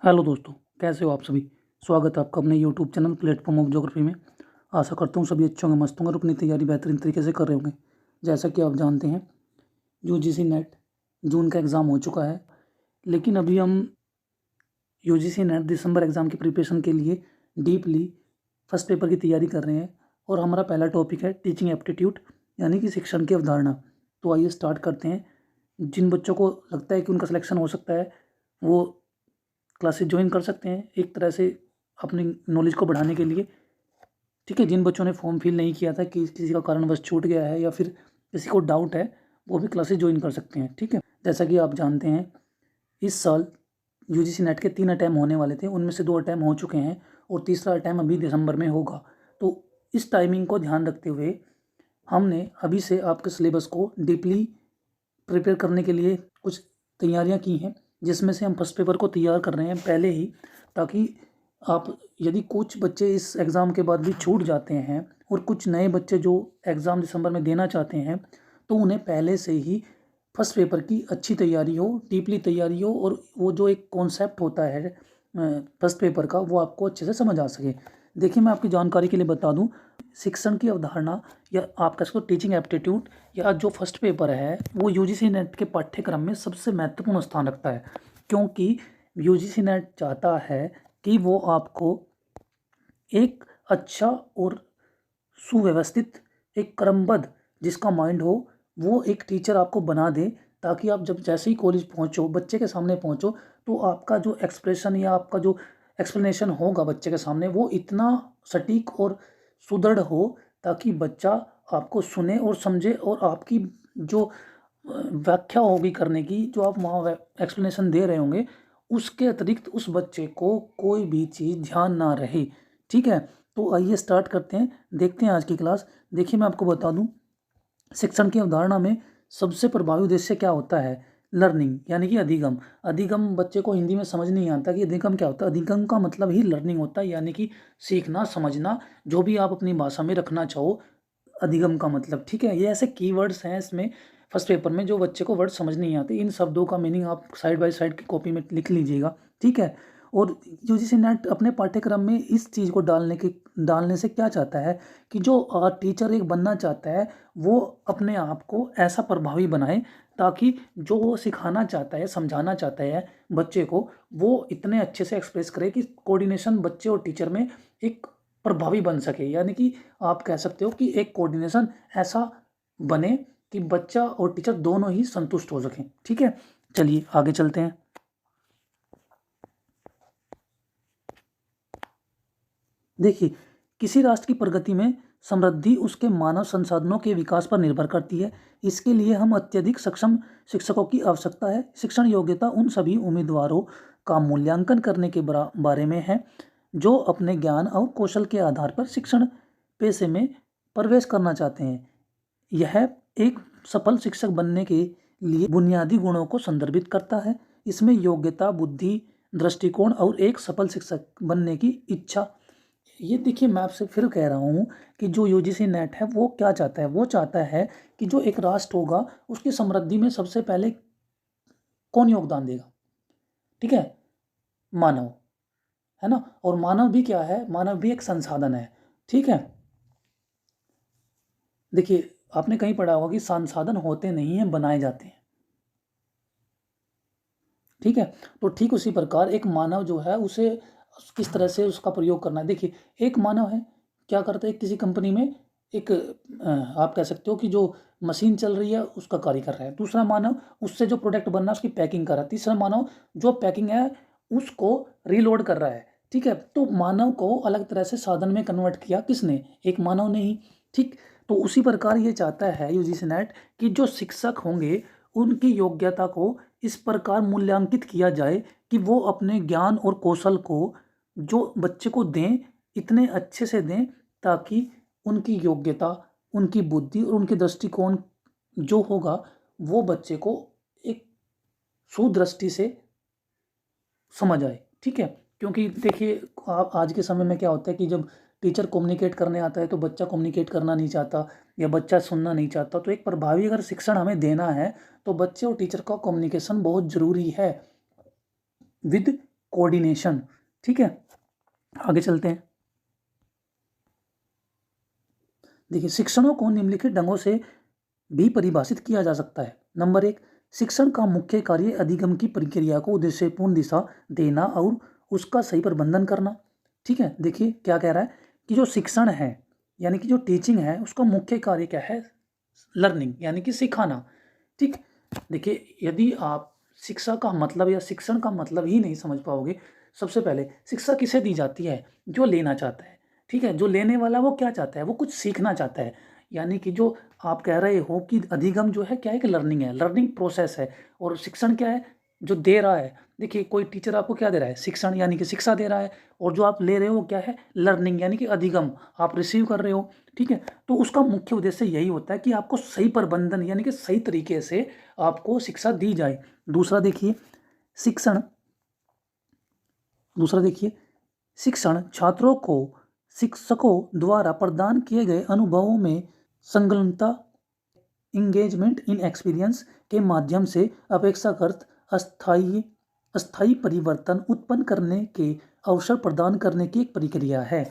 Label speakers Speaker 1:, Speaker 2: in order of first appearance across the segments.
Speaker 1: Hello दोस्तों, कैसे हो आप सभी। स्वागत है आपका अपने YouTube channel platform of geography में। आशा करता हूँ सभी अच्छे होंगे, मस्त होंगे और अपनी तैयारी बेहतरीन तरीके से कर रहे होंगे। जैसा कि आप जानते हैं, यूजीसी नेट जून का एग्ज़ाम हो चुका है, लेकिन अभी हम यूजीसी नेट दिसंबर एग्ज़ाम की प्रिपरेशन के लिए डीपली फर्स्ट पेपर की तैयारी कर रहे हैं। और हमारा पहला टॉपिक है टीचिंग एप्टीट्यूड, यानी कि शिक्षण की अवधारणा। तो आइए स्टार्ट करते हैं। जिन बच्चों को लगता है कि उनका सिलेक्शन हो सकता है, वो क्लासेस ज्वाइन कर सकते हैं, एक तरह से अपनी नॉलेज को बढ़ाने के लिए। ठीक है, जिन बच्चों ने फॉर्म फिल नहीं किया था, कि किसी का कारणवश छूट गया है या फिर किसी को डाउट है, वो भी क्लासेस ज्वाइन कर सकते हैं। ठीक है, जैसा कि आप जानते हैं, इस साल यूजीसी नेट के 3 अटैम्प्ट होने वाले थे, उनमें से 2 अटैम्प्ट हो चुके हैं और तीसरा अटैम्प्ट अभी दिसंबर में होगा। तो इस टाइमिंग को ध्यान रखते हुए हमने अभी से आपके सिलेबस को डीपली प्रिपेयर करने के लिए कुछ तैयारियां की हैं, जिसमें से हम फर्स्ट पेपर को तैयार कर रहे हैं पहले ही, ताकि आप, यदि कुछ बच्चे इस एग्ज़ाम के बाद भी छूट जाते हैं और कुछ नए बच्चे जो एग्ज़ाम दिसंबर में देना चाहते हैं, तो उन्हें पहले से ही फर्स्ट पेपर की अच्छी तैयारी हो, डीपली तैयारी हो, और वो जो एक कॉन्सेप्ट होता है फर्स्ट पेपर का, वो आपको अच्छे से समझ आ सके। देखिए, मैं आपकी जानकारी के लिए बता दूं, शिक्षण की अवधारणा या आपका इसको टीचिंग एप्टीट्यूड या जो फर्स्ट पेपर है, वो यूजीसी नेट के पाठ्यक्रम में सबसे महत्वपूर्ण स्थान रखता है। क्योंकि यूजीसी नेट चाहता है कि वो आपको एक अच्छा और सुव्यवस्थित, एक क्रमबद्ध, जिसका माइंड हो, वो एक टीचर आपको बना दे, ताकि आप जब जैसे ही कॉलेज पहुंचो, बच्चे के सामने पहुंचो, तो आपका जो एक्सप्रेशन या आपका जो एक्सप्लेनेशन होगा बच्चे के सामने, वो इतना सटीक और सुदृढ़ हो, ताकि बच्चा आपको सुने और समझे, और आपकी जो व्याख्या होगी करने की, जो आप वहाँ एक्सप्लेनेशन दे रहे होंगे, उसके अतिरिक्त उस बच्चे को कोई भी चीज़ ध्यान ना रहे। ठीक है, तो आइए स्टार्ट करते हैं, देखते हैं आज की क्लास। देखिए, मैं आपको बता दूं, शिक्षण की अवधारणा में सबसे प्रभावी उद्देश्य क्या होता है। लर्निंग, यानी कि अधिगम। अधिगम बच्चे को हिंदी में समझ नहीं आता कि अधिगम क्या होता है। अधिगम का मतलब ही लर्निंग होता है, यानी कि सीखना, समझना, जो भी आप अपनी भाषा में रखना चाहो, अधिगम का मतलब। ठीक है, ये ऐसे कीवर्ड्स हैं इसमें फर्स्ट पेपर में, जो बच्चे को वर्ड समझ नहीं आते, इन शब्दों का मीनिंग आप साइड बाय साइड की कॉपी में लिख लीजिएगा। ठीक है, और यूजीसी नेट अपने पाठ्यक्रम में इस चीज़ को डालने से क्या चाहता है, कि जो टीचर एक बनना चाहता है, वो अपने आप को ऐसा प्रभावी बनाए, ताकि जो वो सिखाना चाहता है, समझाना चाहता है बच्चे को, वो इतने अच्छे से एक्सप्रेस करे कि कोऑर्डिनेशन बच्चे और टीचर में एक प्रभावी बन सके। यानी कि आप कह सकते हो कि एक कोऑर्डिनेशन ऐसा बने कि बच्चा और टीचर दोनों ही संतुष्ट हो सकें। ठीक है, चलिए आगे चलते हैं। देखिए, किसी राष्ट्र की प्रगति में समृद्धि उसके मानव संसाधनों के विकास पर निर्भर करती है। इसके लिए हम अत्यधिक सक्षम शिक्षकों की आवश्यकता है। शिक्षण योग्यता उन सभी उम्मीदवारों का मूल्यांकन करने के बारे में है, जो अपने ज्ञान और कौशल के आधार पर शिक्षण पेशे में प्रवेश करना चाहते हैं। यह एक सफल शिक्षक बनने के लिए बुनियादी गुणों को संदर्भित करता है। इसमें योग्यता, बुद्धि, दृष्टिकोण और एक सफल शिक्षक बनने की इच्छा। ये देखिए, मैं आपसे फिर कह रहा हूँ कि जो यूजीसी नेट है, वो क्या चाहता है, वो चाहता है कि जो एक राष्ट्र होगा, उसकी समृद्धि में सबसे पहले कौन योगदान देगा। ठीक है, मानव, है ना। और मानव भी क्या है, मानव भी एक संसाधन है। ठीक है, देखिए, आपने कहीं पढ़ा होगा कि संसाधन होते नहीं हैं, बनाए जाते हैं। ठीक है, तो ठीक उसी प्रकार एक मानव जो है, उसे किस तरह से उसका प्रयोग करना है। देखिए, एक मानव है, क्या करता है, किसी कंपनी में एक आप कह सकते हो कि जो मशीन चल रही है, उसका कार्य कर रहा है। दूसरा मानव, उससे जो प्रोडक्ट बन रहा है, उसकी पैकिंग कर रहा है। तीसरा मानव, जो पैकिंग है उसको रीलोड कर रहा है। ठीक है, तो मानव को अलग तरह से साधन में कन्वर्ट किया किसने, एक मानव ने ही। ठीक, तो उसी प्रकार ये चाहता है यूजीसी नेट कि जो शिक्षक होंगे, उनकी योग्यता को इस प्रकार मूल्यांकित किया जाए कि वो अपने ज्ञान और कौशल को जो बच्चे को दें, इतने अच्छे से दें, ताकि उनकी योग्यता, उनकी बुद्धि और उनके दृष्टिकोण जो होगा, वो बच्चे को एक सुदृष्टि से समझ आए। ठीक है, क्योंकि देखिए, आप आज के समय में क्या होता है कि जब टीचर कम्युनिकेट करने आता है, तो बच्चा कम्युनिकेट करना नहीं चाहता या बच्चा सुनना नहीं चाहता। तो एक प्रभावी अगर शिक्षण हमें देना है, तो बच्चे और टीचर का कम्युनिकेशन बहुत ज़रूरी है, विद कोऑर्डिनेशन। ठीक है, आगे चलते हैं। देखिए, शिक्षणों को निम्नलिखित ढंगों से भी परिभाषित किया जा सकता है। नंबर 1, शिक्षण का मुख्य कार्य अधिगम की प्रक्रिया को उद्देश्यपूर्ण दिशा देना और उसका सही प्रबंधन करना। ठीक है, देखिए क्या कह रहा है कि जो शिक्षण है यानी कि जो टीचिंग है उसका मुख्य कार्य क्या है, लर्निंग यानी कि सिखाना। ठीक, देखिए यदि आप शिक्षा का मतलब या शिक्षण का मतलब ही नहीं समझ पाओगे, सबसे पहले शिक्षा किसे दी जाती है, जो लेना चाहता है। ठीक है, जो लेने वाला वो क्या चाहता है, वो कुछ सीखना चाहता है। यानी कि जो आप कह रहे हो कि अधिगम जो है क्या है कि लर्निंग है, लर्निंग प्रोसेस है। और शिक्षण क्या है, जो दे रहा है। देखिए कोई टीचर आपको क्या दे रहा है, शिक्षण यानी कि शिक्षा दे रहा है, और जो आप ले रहे हो वो क्या है, लर्निंग यानी कि अधिगम आप रिसीव कर रहे हो। ठीक है, तो उसका मुख्य उद्देश्य यही होता है कि आपको सही प्रबंधन यानी कि सही तरीके से आपको शिक्षा दी जाए। दूसरा देखिए, शिक्षण दूसरा देखिए शिक्षण छात्रों को शिक्षकों द्वारा प्रदान किए गए अनुभवों में संलग्नता, इंगेजमेंट इन एक्सपीरियंस के माध्यम से अपेक्षाकृत अस्थायी अस्थायी परिवर्तन उत्पन्न करने के अवसर प्रदान करने की एक प्रक्रिया है।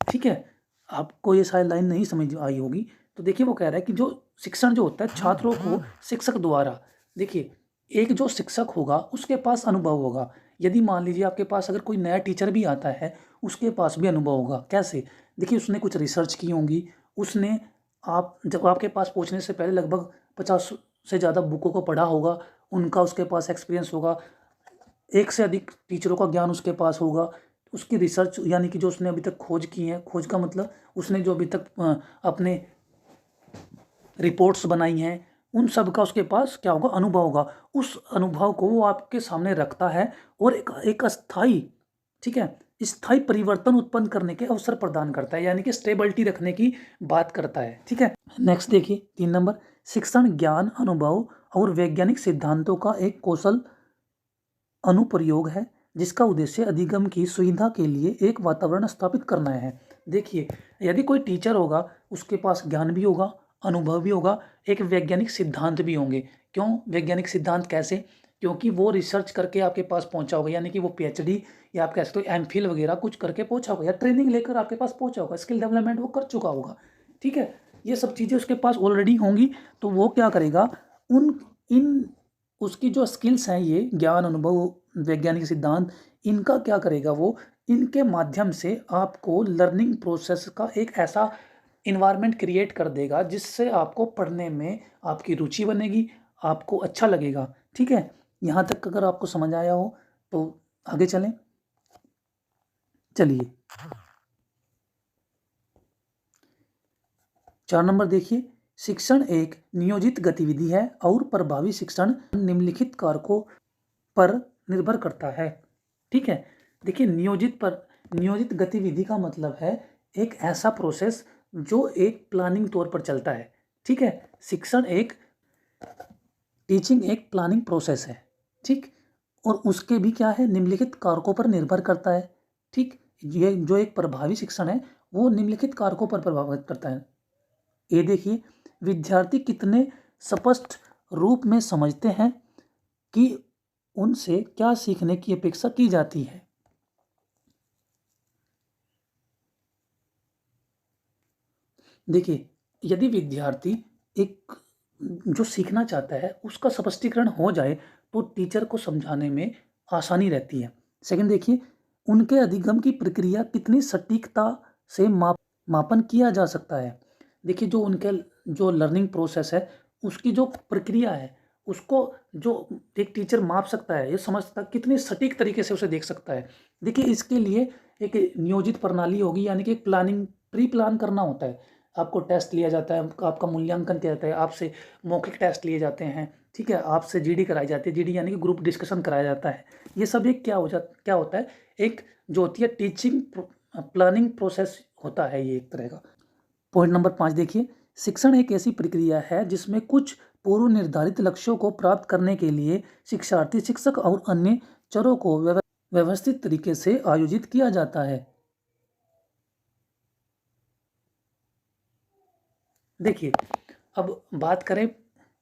Speaker 1: ठीक है, आपको ये शायद लाइन नहीं समझ आई होगी। तो देखिए वो कह रहा है कि जो शिक्षण जो होता है छात्रों को शिक्षक द्वारा, देखिए एक जो शिक्षक होगा उसके पास अनुभव होगा। यदि मान लीजिए आपके पास अगर कोई नया टीचर भी आता है, उसके पास भी अनुभव होगा। कैसे, देखिए उसने कुछ रिसर्च की होंगी, उसने आप जब आपके पास पहुंचने से पहले लगभग 50 से ज़्यादा बुकों को पढ़ा होगा, उनका उसके पास एक्सपीरियंस होगा, एक से अधिक टीचरों का ज्ञान उसके पास होगा। उसकी रिसर्च यानी कि जो उसने अभी तक खोज की है, खोज का मतलब उसने जो अभी तक अपने रिपोर्ट्स बनाई हैं, उन सब का उसके पास क्या होगा, अनुभव होगा। उस अनुभव को वो आपके सामने रखता है और एक अस्थाई, ठीक है, स्थायी परिवर्तन उत्पन्न करने के अवसर प्रदान करता है, यानी कि स्टेबिलिटी रखने की बात करता है। ठीक है, नेक्स्ट देखिए 3 नंबर, शिक्षण ज्ञान अनुभव और वैज्ञानिक सिद्धांतों का एक कौशल अनुप्रयोग है जिसका उद्देश्य अधिगम की सुविधा के लिए एक वातावरण स्थापित करना है। देखिए यदि कोई टीचर होगा उसके पास ज्ञान भी होगा, अनुभव भी होगा, एक वैज्ञानिक सिद्धांत भी होंगे। क्यों वैज्ञानिक सिद्धांत, कैसे, क्योंकि वो रिसर्च करके आपके पास पहुंचा होगा, यानी कि वो पीएचडी या आप कह सकते हो एमफिल वगैरह कुछ करके पहुंचा होगा, या ट्रेनिंग लेकर आपके पास पहुंचा होगा, स्किल डेवलपमेंट वो कर चुका होगा। ठीक है, ये सब चीज़ें उसके पास ऑलरेडी होंगी। तो वो क्या करेगा, उन इन उसकी जो स्किल्स हैं, ये ज्ञान अनुभव वैज्ञानिक सिद्धांत, इनका क्या करेगा, वो इनके माध्यम से आपको लर्निंग प्रोसेस का एक ऐसा इन्वायरमेंट क्रिएट कर देगा जिससे आपको पढ़ने में आपकी रुचि बनेगी, आपको अच्छा लगेगा। ठीक है, यहाँ तक अगर आपको समझ आया हो तो आगे चलें। चलिए 4 नंबर देखिए, शिक्षण एक नियोजित गतिविधि है और प्रभावी शिक्षण निम्नलिखित कारकों पर निर्भर करता है। ठीक है, देखिए नियोजित गतिविधि का मतलब है एक ऐसा प्रोसेस जो एक प्लानिंग तौर पर चलता है। ठीक है, शिक्षण एक टीचिंग एक प्लानिंग प्रोसेस है। ठीक, और उसके भी क्या है, निम्नलिखित कारकों पर निर्भर करता है। ठीक, ये जो एक प्रभावी शिक्षण है वो निम्नलिखित कारकों पर प्रभावित करता है। ये देखिए, विद्यार्थी कितने स्पष्ट रूप में समझते हैं कि उनसे क्या सीखने की अपेक्षा की जाती है। देखिए यदि विद्यार्थी एक जो सीखना चाहता है उसका स्पष्टीकरण हो जाए तो टीचर को समझाने में आसानी रहती है। सेकंड देखिए, उनके अधिगम की प्रक्रिया कितनी सटीकता से मापन किया जा सकता है। देखिए जो उनके जो लर्निंग प्रोसेस है उसकी जो प्रक्रिया है उसको जो एक टीचर माप सकता है, ये समझ सकता है, कितनी सटीक तरीके से उसे देख सकता है। देखिए इसके लिए एक नियोजित प्रणाली होगी, यानी कि प्लानिंग प्री प्लान करना होता है। आपको टेस्ट लिया जाता है, आपका मूल्यांकन किया जाता है, आपसे मौखिक टेस्ट लिए जाते हैं। ठीक है, आपसे जीडी कराई जाती है, जीडी यानी कि ग्रुप डिस्कशन कराया जाता है। ये सब एक क्या होता है, एक जो होती है टीचिंग प्लानिंग प्रोसेस होता है, ये एक तरह का। पॉइंट नंबर 5 देखिए, शिक्षण एक ऐसी प्रक्रिया है जिसमें कुछ पूर्व निर्धारित लक्ष्यों को प्राप्त करने के लिए शिक्षार्थी, शिक्षक और अन्य चरों को व्यवस्थित तरीके से आयोजित किया जाता है। देखिए अब बात करें,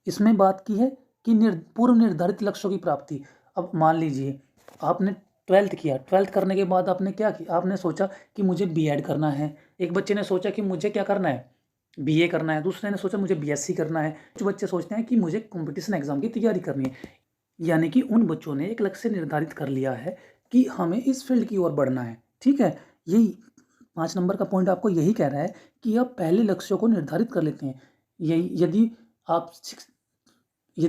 Speaker 1: इसमें बात की है कि पूर्व निर्धारित लक्ष्यों की प्राप्ति। अब मान लीजिए आपने ट्वेल्थ किया, ट्वेल्थ करने के बाद आपने क्या किया, आपने सोचा कि मुझे बीएड करना है, एक बच्चे ने सोचा कि मुझे क्या करना है, बीए करना है, दूसरे ने सोचा मुझे बीएससी करना है, कुछ बच्चे सोचते हैं कि मुझे कंपटीशन एग्जाम की तैयारी करनी है। यानी कि उन बच्चों ने एक लक्ष्य निर्धारित कर लिया है कि हमें इस फील्ड की ओर बढ़ना है। ठीक है, यही 5 नंबर का पॉइंट आपको यही कह रहा है कि आप पहले लक्ष्यों को निर्धारित कर लेते हैं। यही यदि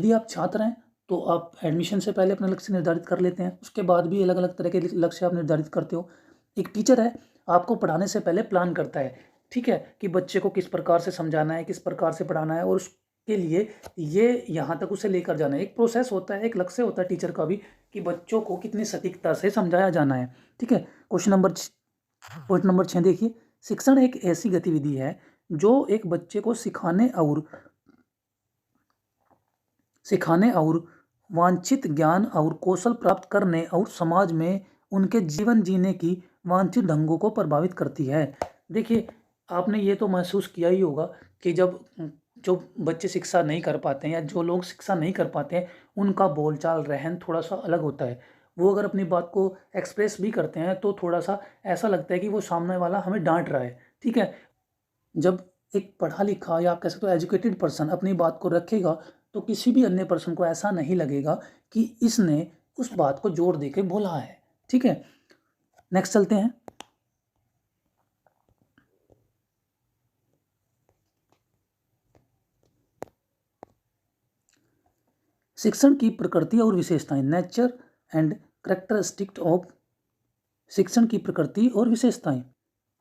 Speaker 1: आप छात्र हैं तो आप एडमिशन से पहले अपना लक्ष्य निर्धारित कर लेते हैं, उसके बाद भी अलग अलग तरह के लक्ष्य आप निर्धारित करते हो। एक टीचर है, आपको पढ़ाने से पहले प्लान करता है, ठीक है, कि बच्चे को किस प्रकार से समझाना है, किस प्रकार से पढ़ाना है, और उसके लिए ये यहाँ तक उसे लेकर जाना है। एक प्रोसेस होता है, एक लक्ष्य होता है टीचर का भी, कि बच्चों को कितनी सटीकता से समझाया जाना है। ठीक है, पॉइंट नंबर 6 देखिए, शिक्षण एक ऐसी गतिविधि है जो एक बच्चे को सिखाने और वांछित ज्ञान और कौशल प्राप्त करने और समाज में उनके जीवन जीने की वांछित ढंगों को प्रभावित करती है। देखिए, आपने ये तो महसूस किया ही होगा कि जब जो बच्चे शिक्षा नहीं कर पाते हैं या जो लोग शिक्षा नहीं कर पाते हैं, उनका बोलचाल रहन थोड़ा सा अलग होता है। वो अगर अपनी बात को एक्सप्रेस भी करते हैं तो थोड़ा सा ऐसा लगता है कि वो सामने वाला हमें डांट रहा है। ठीक है, जब एक पढ़ा लिखा या आप कह सकते हो एजुकेटेड पर्सन अपनी बात को रखेगा तो किसी भी अन्य पर्सन को ऐसा नहीं लगेगा कि इसने उस बात को जोर दे के बोला है। ठीक है, नेक्स्ट चलते हैं। शिक्षण की प्रकृति और विशेषताएं, नेचर एंड करेक्टरिस्टिक ऑफ शिक्षण की प्रकृति और विशेषताएं।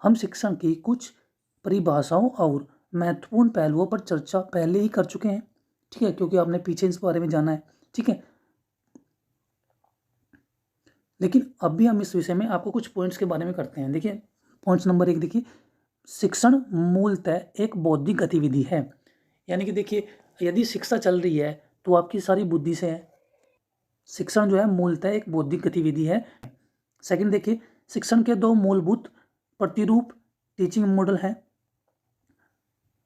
Speaker 1: हम शिक्षण की कुछ परिभाषाओं और महत्वपूर्ण पहलुओं पर चर्चा पहले ही कर चुके हैं। ठीक है, क्योंकि आपने पीछे इस बारे में जाना है। ठीक है, लेकिन अब भी हम इस विषय में आपको कुछ पॉइंट्स के बारे में करते हैं। देखिए, पॉइंट्स नंबर 1 देखिए, शिक्षण मूलतः एक बौद्धिक गतिविधि है। यानी कि देखिए, यदि शिक्षा चल रही है तो आपकी सारी बुद्धि से है। शिक्षण जो है मूलतः एक बौद्धिक गतिविधि है। सेकंड देखिए, शिक्षण के 2 मूलभूत प्रतिरूप टीचिंग मॉडल है,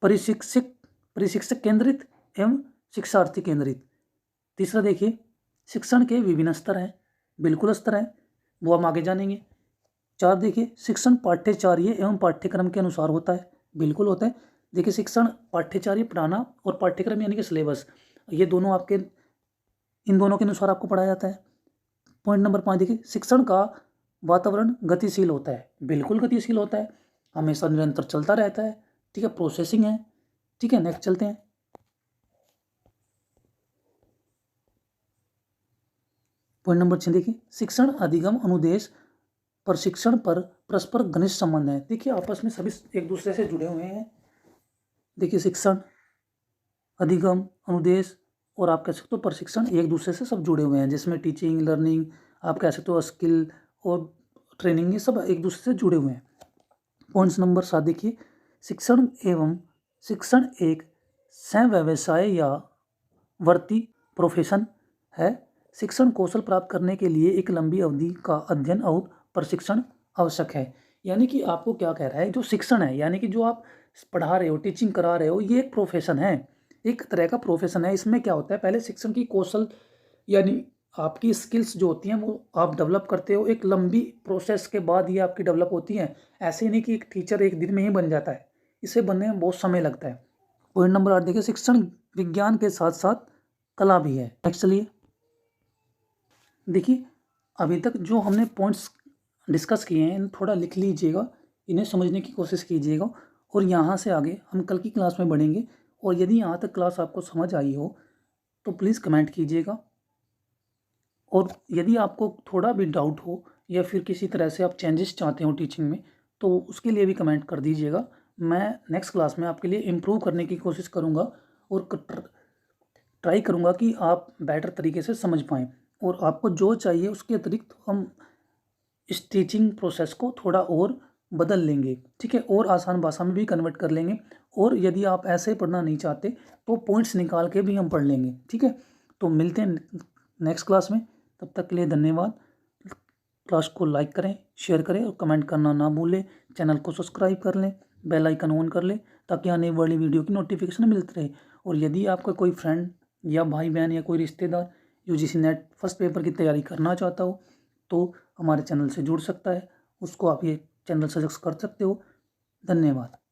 Speaker 1: प्रशिक्षक केंद्रित एवं शिक्षार्थी केंद्रित। तीसरा देखिए, शिक्षण के विभिन्न स्तर हैं, बिल्कुल स्तर हैं, वो हम आगे जानेंगे। 4 देखिए, शिक्षण पाठ्यचर्या एवं पाठ्यक्रम के अनुसार होता है, बिल्कुल होता है। देखिए, शिक्षण पाठ्यचर्या पढ़ाना और पाठ्यक्रम यानी कि सिलेबस, ये दोनों आपके इन दोनों के अनुसार आपको पढ़ाया जाता है। पॉइंट नंबर 5 देखिए, शिक्षण का वातावरण गतिशील होता है, बिल्कुल गतिशील होता है, हमेशा निरंतर चलता रहता है। ठीक है, प्रोसेसिंग है। ठीक है, नेक्स्ट चलते हैं। पॉइंट नंबर 6 देखिए, शिक्षण अधिगम अनुदेश प्रशिक्षण पर परस्पर घनिष्ठ संबंध है। देखिए, आपस में सभी एक दूसरे से जुड़े हुए हैं। देखिए, शिक्षण, अधिगम, अनुदेश और आप कह सकते हो प्रशिक्षण एक दूसरे से सब जुड़े हुए हैं, जिसमें टीचिंग, लर्निंग, आप कह सकते हो स्किल और ट्रेनिंग, ये सब एक दूसरे से जुड़े हुए हैं। पॉइंट्स नंबर 7 देखिए, शिक्षण एक सह व्यवसाय या वृत्ति प्रोफेशन है। शिक्षण कौशल प्राप्त करने के लिए एक लंबी अवधि का अध्ययन और प्रशिक्षण आवश्यक है। यानी कि आपको क्या कह रहा है, जो शिक्षण है यानी कि जो आप पढ़ा रहे हो, टीचिंग करा रहे हो, ये एक प्रोफेशन है, एक तरह का प्रोफेशन है। इसमें क्या होता है, पहले शिक्षण की कौशल यानी आपकी स्किल्स जो होती हैं वो आप डेवलप करते हो, एक लंबी प्रोसेस के बाद ये आपकी डेवलप होती हैं। ऐसे नहीं कि एक टीचर एक दिन में ही बन जाता है, इसे बनने में बहुत समय लगता है। पॉइंट नंबर 8 देखिए, शिक्षण विज्ञान के साथ साथ कला भी है। नेक्स्ट चलिए। देखिए, अभी तक जो हमने पॉइंट्स डिस्कस किए हैं थोड़ा लिख लीजिएगा, इन्हें समझने की कोशिश कीजिएगा, और यहाँ से आगे हम कल की क्लास में बढ़ेंगे। और यदि यहाँ तक क्लास आपको समझ आई हो तो प्लीज़ कमेंट कीजिएगा, और यदि आपको थोड़ा भी डाउट हो या फिर किसी तरह से आप चेंजेस चाहते हो टीचिंग में तो उसके लिए भी कमेंट कर दीजिएगा। मैं नेक्स्ट क्लास में आपके लिए इम्प्रूव करने की कोशिश करूँगा और ट्राई करूँगा कि आप बेटर तरीके से समझ पाएँ, और आपको जो चाहिए उसके अतिरिक्त हम इस टीचिंग प्रोसेस को थोड़ा और बदल लेंगे। ठीक है, और आसान भाषा में भी कन्वर्ट कर लेंगे, और यदि आप ऐसे पढ़ना नहीं चाहते तो पॉइंट्स निकाल के भी हम पढ़ लेंगे। ठीक है, तो मिलते हैं नेक्स्ट क्लास में, तब तक के लिए धन्यवाद। क्लास को लाइक करें, शेयर करें और कमेंट करना ना भूलें। चैनल को सब्सक्राइब कर लें, बेल आइकन ऑन कर लें ताकि आने वाली वीडियो की नोटिफिकेशन मिलती रहे। और यदि आपका कोई फ्रेंड या भाई बहन या कोई रिश्तेदार यूजीसी नेट फर्स्ट पेपर की तैयारी करना चाहता हो तो हमारे चैनल से जुड़ सकता है, उसको आप ये चैनल सजेस्ट कर सकते हो। धन्यवाद।